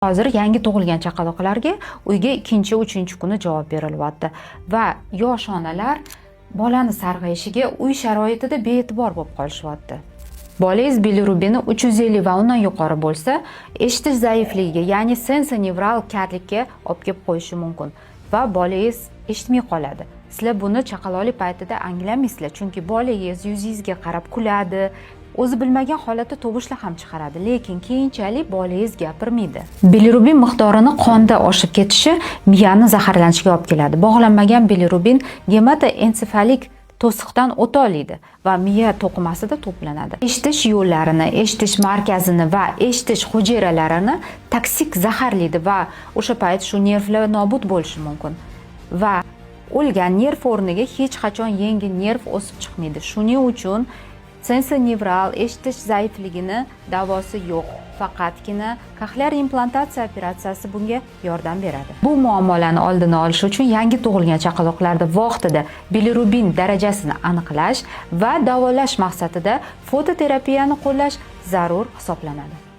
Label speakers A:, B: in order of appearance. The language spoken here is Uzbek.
A: Hozir yangi tug'ilgan chaqaloqlarga uyga 2-3 kuni javob berilyapti va yosh onalar bolani sarg'ayishiga uy sharoitida bee'tibor bo'lib qolishyapti. Bolangiz bilirubini 350 va undan yuqori bo'lsa, eshitish zaifligiga, ya'ni sensornevral karlikka olib kelib qo'yishi mumkin va bolangiz eshitmay qoladi. Sizlar buni chaqaloqlik paytida anglamaysizlar, chunki bolangiz yuzingizga qarab kuladi, o'zi bilmagan holatda tovushlar ham chiqaradi, lekin keyinchalik bolangiz gapirmaydi. Bilirubin miqdorini qonda oshib ketishi miyani zaharlanishiga olib keladi. Bog'lanmagan bilirubin gematoensefalik to'siqdan o'ta oladi va miya to'qimasida to'planadi. Eshitish yo'llarini, eshitish markazini va eshitish hujayralarini toksik zaharlaydi va o'sha payt shu nervlar nobud bo'lishi mumkin. Va o'lgan nerv o'rniga hech qachon yangi nerv o'sib chiqmaydi. Shuning uchun sensornevral eshitish zaifligini davosi yo'q. Faqatgina koxlear implantatsiya operatsiyasi bunga yordam beradi. Bu muammolarni oldini olish uchun yangi tug'ilgan chaqaloqlarda vaqtida bilirubin darajasini aniqlash va davolash maqsadida fototerapiyani qo'llash zarur hisoblanadi.